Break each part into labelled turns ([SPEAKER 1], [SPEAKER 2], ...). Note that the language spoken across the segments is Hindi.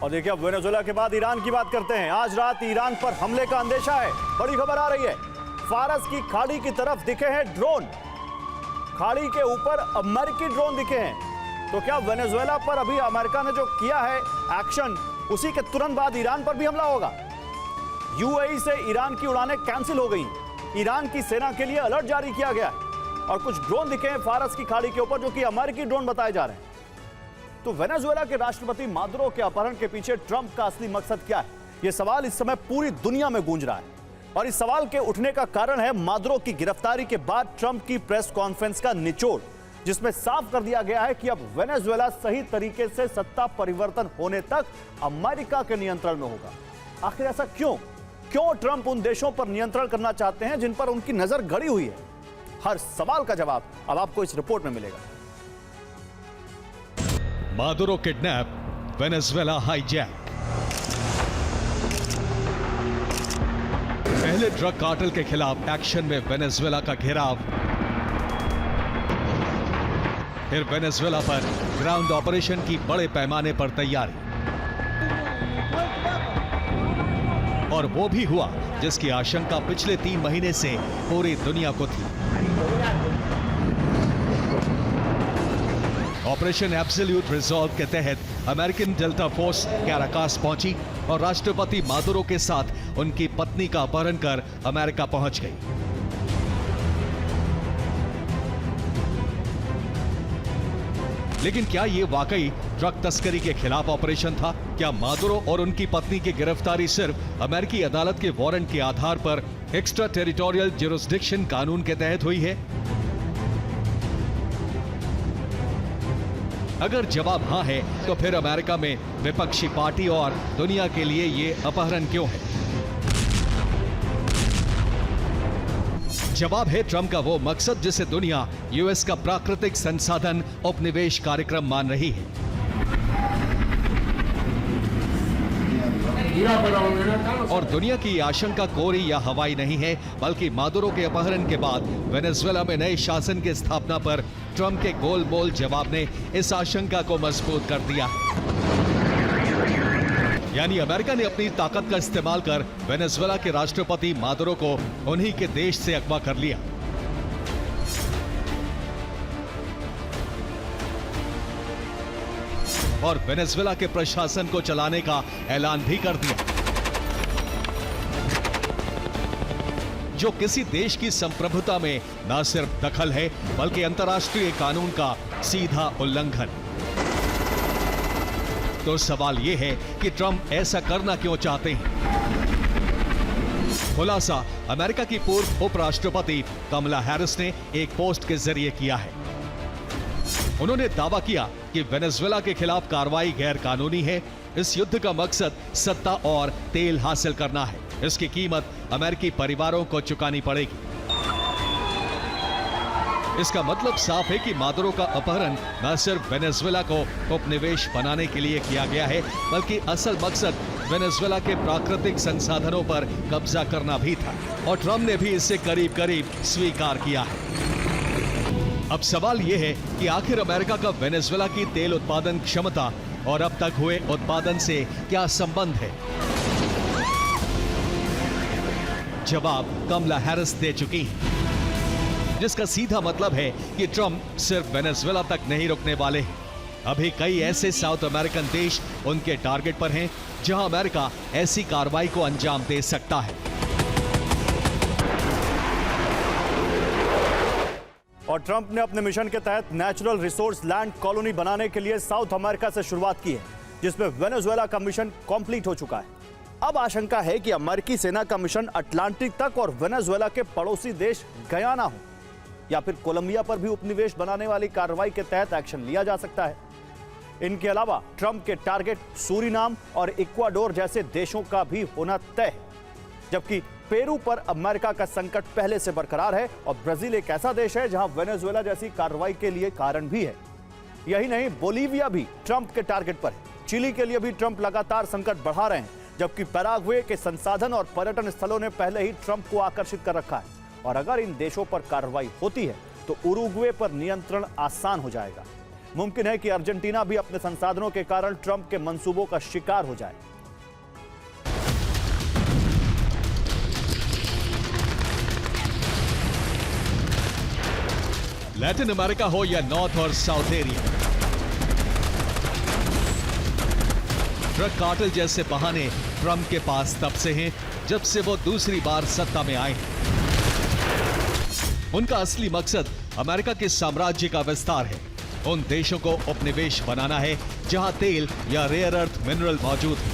[SPEAKER 1] और देखिए अब वेनेजुएला के बाद ईरान की बात करते हैं। आज रात ईरान पर हमले का अंदेशा है। बड़ी खबर आ रही है, फारस की खाड़ी की तरफ दिखे हैं ड्रोन। खाड़ी के ऊपर अमेरिकी ड्रोन दिखे हैं। तो क्या वेनेजुएला पर अभी अमेरिका ने जो किया है एक्शन, उसी के तुरंत बाद ईरान पर भी हमला होगा? यूएई से ईरान की उड़ानें कैंसिल हो गई। ईरान की सेना के लिए अलर्ट जारी किया गया है और कुछ ड्रोन दिखे हैं फारस की खाड़ी के ऊपर, जो कि अमेरिकी ड्रोन बताए जा रहे हैं। तो वेनेजुएला के राष्ट्रपति मादुरो के अपहरण के पीछे ट्रंप का असली मकसद क्या है? यह सवाल इस समय पूरी दुनिया में गूंज रहा है और इस सवाल के उठने का कारण है मादुरो की गिरफ्तारी के बाद ट्रंप की प्रेस कॉन्फ्रेंस का निचोड़, जिसमें साफ कर दिया गया है कि अब वेनेजुएला सही तरीके से सत्ता परिवर्तन होने तक अमेरिका के नियंत्रण में होगा। आखिर ऐसा क्यों ट्रंप उन देशों पर नियंत्रण करना चाहते हैं जिन पर उनकी नजर गड़ी हुई है? हर सवाल का जवाब अब आपको इस रिपोर्ट में मिलेगा।
[SPEAKER 2] Maduro kidnap, Venezuela hijack. पहले ड्रग कार्टेल के खिलाफ एक्शन में वेनेजुएला का घेराव, फिर वेनेजुएला पर ग्राउंड ऑपरेशन की बड़े पैमाने पर तैयारी, और वो भी हुआ जिसकी आशंका पिछले 3 महीने से पूरी दुनिया को थी। ऑपरेशन एब्सोल्यूट रिजॉल्व के तहत अमेरिकन डेल्टा फोर्स कैराकास पहुंची और राष्ट्रपति मादुरो के साथ उनकी पत्नी का अपहरण कर अमेरिका पहुंच गई। लेकिन क्या यह वाकई ड्रग तस्करी के खिलाफ ऑपरेशन था? क्या मादुरो और उनकी पत्नी की गिरफ्तारी सिर्फ अमेरिकी अदालत के वारंट के आधार पर एक्स्ट्रा टेरिटोरियल ज्यूरिसडिक्शन कानून के तहत हुई है? अगर जवाब हां है, तो फिर अमेरिका में विपक्षी पार्टी और दुनिया के लिए यह अपहरण क्यों है? जवाब है ट्रंप का वो मकसद जिसे दुनिया यूएस का प्राकृतिक संसाधन उपनिवेश कार्यक्रम मान रही है। और दुनिया की आशंका कोरी या हवाई नहीं है, बल्कि मादुरो के अपहरण के बाद वेनेजुएला में नए शासन की स्थापना पर ट्रंप के गोलमोल जवाब ने इस आशंका को मजबूत कर दिया। यानी अमेरिका ने अपनी ताकत का इस्तेमाल कर वेनेजुएला के राष्ट्रपति मादुरो को उन्हीं के देश से अगवा कर लिया। और वेनेजुएला के प्रशासन को चलाने का ऐलान भी कर दिया, जो किसी देश की संप्रभुता में न सिर्फ दखल है, बल्कि अंतर्राष्ट्रीय कानून का सीधा उल्लंघन। तो सवाल यह है कि ट्रंप ऐसा करना क्यों चाहते हैं? खुलासा अमेरिका की पूर्व उपराष्ट्रपति कमला हैरिस ने एक पोस्ट के जरिए किया है। उन्होंने दावा किया कि वेनेजुएला के खिलाफ कार्रवाई गैर कानूनी है। इस युद्ध का मकसद सत्ता और तेल हासिल करना है। इसकी कीमत अमेरिकी परिवारों को चुकानी पड़ेगी। इसका मतलब साफ है कि मादुरो का अपहरण न सिर्फ वेनेजुएला को उपनिवेश बनाने के लिए किया गया है, बल्कि असल मकसद वेनेजुएला के प्राकृतिक संसाधनों पर कब्जा करना भी था। और ट्रंप ने भी इसे करीब करीब स्वीकार किया है। अब सवाल यह है कि आखिर अमेरिका का वेनेजुएला की तेल उत्पादन क्षमता और अब तक हुए उत्पादन से क्या संबंध है? जवाब कमला हैरिस दे चुकी हैं, जिसका सीधा मतलब है कि ट्रंप सिर्फ वेनेजुएला तक नहीं रुकने वाले हैं। अभी कई ऐसे साउथ अमेरिकन देश उनके टारगेट पर हैं, जहां अमेरिका ऐसी कार्रवाई को अंजाम दे सकता है।
[SPEAKER 1] और ट्रंप ने अपने मिशन के तहत नेचुरल रिसोर्स लैंड कॉलोनी बनाने के लिए साउथ अमेरिका से शुरुआत की है, जिसमें वेनेजुएला का मिशन कंप्लीट हो चुका है। अब आशंका है कि अमेरिकी सेना का मिशन अटलांटिक तक और वेनेजुएला के पड़ोसी देश गयाना हो या फिर कोलंबिया पर भी उपनिवेश बनाने वाली कार्रवाई के तहत एक्शन लिया जा सकता है। इनके अलावा ट्रंप के टारगेट सूरीनाम और इक्वाडोर जैसे देशों का भी होना तय है, जबकि पेरू पर अमेरिका का संकट पहले से बरकरार है और ब्राजील एक ऐसा देश है जहां वेनेजुएला जैसी कार्रवाई के लिए कारण भी है। यही नहीं, बोलीविया भी ट्रंप के टारगेट पर है। चिली के लिए भी ट्रंप लगातार संकट बढ़ा रहे हैं, जबकि पैराग्वे के संसाधन और पर्यटन स्थलों ने पहले ही ट्रंप को आकर्षित कर रखा है। और अगर इन देशों पर कार्रवाई होती है तो उरुग्वे पर नियंत्रण आसान हो जाएगा। मुमकिन है कि अर्जेंटीना भी अपने संसाधनों के कारण ट्रंप के मंसूबों का शिकार हो जाए।
[SPEAKER 2] लैटिन अमेरिका हो या नॉर्थ और साउथ एरिया, ड्रग कार्टेल जैसे बहाने ट्रंप के पास तब से हैं जब से वो दूसरी बार सत्ता में आए हैं। उनका असली मकसद अमेरिका के साम्राज्य का विस्तार है। उन देशों को उपनिवेश बनाना है जहां तेल या रेयर अर्थ मिनरल मौजूद है।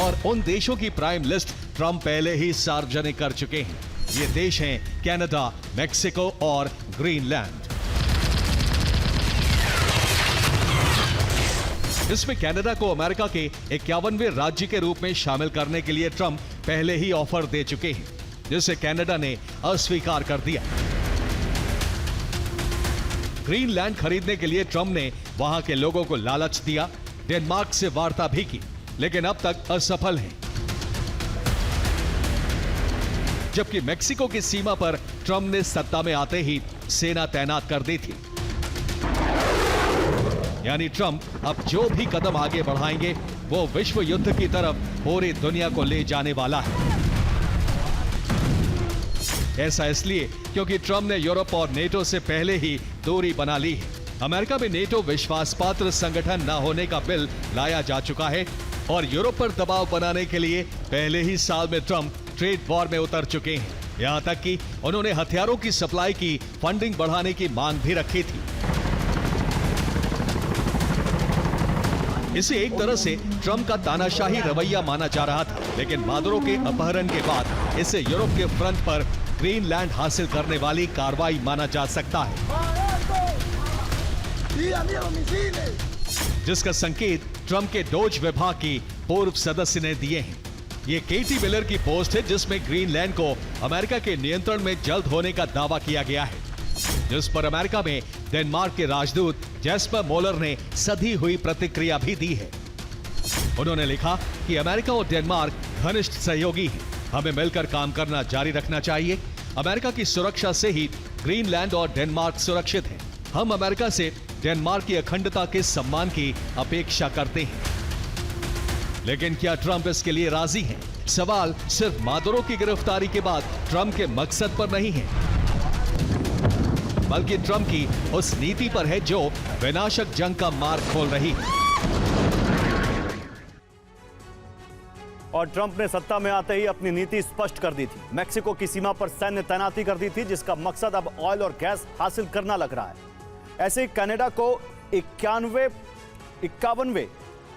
[SPEAKER 2] और उन देशों की प्राइम लिस्ट ट्रंप पहले ही सार्वजनिक कर चुके हैं। ये देश हैं कनाडा, मेक्सिको और ग्रीनलैंड। इसमें कनाडा को अमेरिका के 51वें राज्य के रूप में शामिल करने के लिए ट्रंप पहले ही ऑफर दे चुके हैं, जिसे कनाडा ने अस्वीकार कर दिया। ग्रीनलैंड खरीदने के लिए ट्रंप ने वहां के लोगों को लालच दिया, डेनमार्क से वार्ता भी की, लेकिन अब तक असफल है। जबकि मेक्सिको की सीमा पर ट्रंप ने सत्ता में आते ही सेना तैनात कर दी थी। यानी ट्रंप अब जो भी कदम आगे बढ़ाएंगे वो विश्व युद्ध की तरफ पूरी दुनिया को ले जाने वाला है। ऐसा इसलिए क्योंकि ट्रंप ने यूरोप और नेटो से पहले ही दूरी बना ली है। अमेरिका में नेटो विश्वासपात्र संगठन न होने का बिल लाया जा चुका है और यूरोप पर दबाव बनाने के लिए पहले ही साल में ट्रंप ट्रेड वॉर में उतर चुके हैं। यहां तक कि उन्होंने हथियारों की सप्लाई की फंडिंग बढ़ाने की मांग भी रखी थी। इसे एक तरह से ट्रंप का तानाशाही रवैया माना जा रहा था, लेकिन मादुरो के अपहरण के बाद इसे यूरोप के फ्रंट पर ग्रीनलैंड हासिल करने वाली कार्रवाई माना जा सकता है, जिसका संकेत ट्रंप के डोज विभाग की पूर्व सदस्य ने दिए हैं। ये केटी मिलर की पोस्ट है, जिसमें ग्रीनलैंड को अमेरिका के नियंत्रण में जल्द होने का दावा किया गया है, जिस पर अमेरिका में डेनमार्क के राजदूत जैस्पर मोलर ने सधी हुई प्रतिक्रिया भी दी है। उन्होंने लिखा कि अमेरिका और डेनमार्क घनिष्ठ सहयोगी हैं, हमें मिलकर काम करना जारी रखना चाहिए। अमेरिका की सुरक्षा से ही ग्रीनलैंड और डेनमार्क सुरक्षित हैं। हम अमेरिका से डेनमार्क की अखंडता के सम्मान की अपेक्षा करते हैं। लेकिन क्या ट्रंप इसके लिए राजी हैं? सवाल सिर्फ मादुरो की गिरफ्तारी के बाद ट्रंप के मकसद पर नहीं है, बल्कि ट्रंप की उस नीति पर है जो विनाशक जंग का मार्ग खोल रही है।
[SPEAKER 1] और ट्रंप ने सत्ता में आते ही अपनी नीति स्पष्ट कर दी थी। मेक्सिको की सीमा पर सैन्य तैनाती कर दी थी, जिसका मकसद अब ऑयल और गैस हासिल करना लग रहा है। ऐसे ही कनाडा को 51वें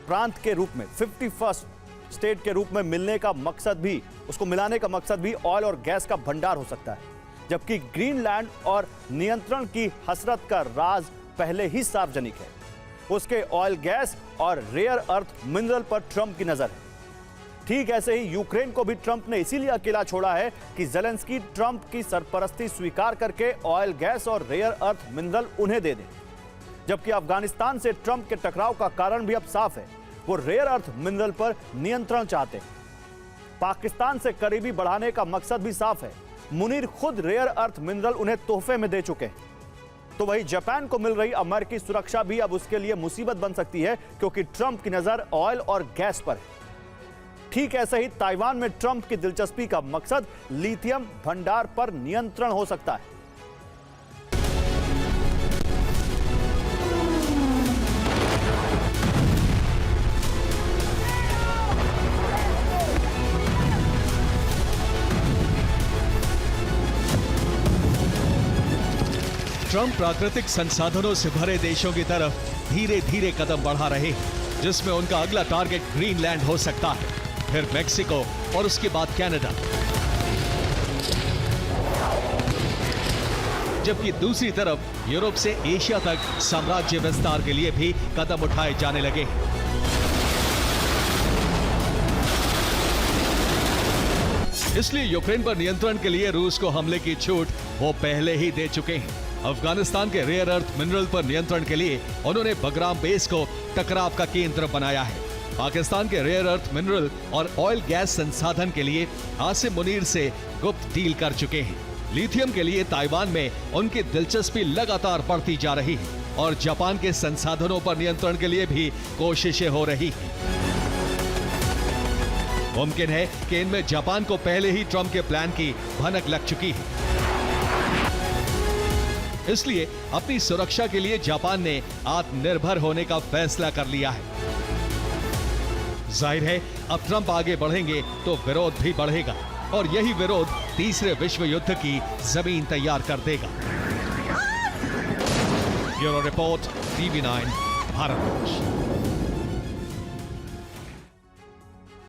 [SPEAKER 1] प्रांत के रूप में 51st स्टेट के रूप में मिलने का मकसद भी, उसको मिलाने का मकसद भी ऑयल और गैस का भंडार हो सकता है। जबकि ग्रीनलैंड और नियंत्रण की हसरत का राज पहले ही सार्वजनिक है। उसके ऑयल गैस और रेयर अर्थ मिनरल पर ट्रंप की नजर है। ठीक ऐसे ही यूक्रेन को भी ट्रंप ने इसीलिए अकेला छोड़ा है कि ज़ेलेंस्की ट्रंप की सरपरस्ती स्वीकार करके ऑयल गैस और रेयर अर्थ मिनरल उन्हें दे दें। जबकि अफगानिस्तान से ट्रंप के टकराव का कारण भी अब साफ है, वो रेयर अर्थ मिनरल पर नियंत्रण चाहते हैं। पाकिस्तान से करीबी बढ़ाने का मकसद भी साफ है। मुनीर खुद रेयर अर्थ मिनरल उन्हें तोहफे में दे चुके हैं। तो वही जापान को मिल रही अमेरिकी सुरक्षा भी अब उसके लिए मुसीबत बन सकती है, क्योंकि ट्रंप की नजर ऑयल और गैस पर है। ठीक ऐसे ही ताइवान में ट्रंप की दिलचस्पी का मकसद लिथियम भंडार पर नियंत्रण हो सकता है।
[SPEAKER 2] ट्रंप प्राकृतिक संसाधनों से भरे देशों की तरफ धीरे धीरे कदम बढ़ा रहे हैं, जिसमें उनका अगला टारगेट ग्रीनलैंड हो सकता है, फिर मेक्सिको और उसके बाद कनाडा। जबकि दूसरी तरफ यूरोप से एशिया तक साम्राज्य विस्तार के लिए भी कदम उठाए जाने लगे हैं। इसलिए यूक्रेन पर नियंत्रण के लिए रूस को हमले की छूट वो पहले ही दे चुके हैं। अफगानिस्तान के रेयर अर्थ मिनरल पर नियंत्रण के लिए उन्होंने बगराम बेस को टकराव का केंद्र बनाया है। पाकिस्तान के रेयर अर्थ मिनरल और ऑयल गैस संसाधन के लिए आसिम मुनीर से गुप्त डील कर चुके हैं। लिथियम के लिए ताइवान में उनकी दिलचस्पी लगातार बढ़ती जा रही है और जापान के संसाधनों पर नियंत्रण के लिए भी कोशिशें हो रही हैं। मुमकिन है कि इनमें जापान को पहले ही ट्रंप के प्लान की भनक लग चुकी है। इसलिए अपनी सुरक्षा के लिए जापान ने आत्मनिर्भर होने का फैसला कर लिया है। जाहिर है अब ट्रंप आगे बढ़ेंगे तो विरोध भी बढ़ेगा और यही विरोध तीसरे विश्व युद्ध की जमीन तैयार कर देगा। Bureau report, TV9, Bharatvarsh.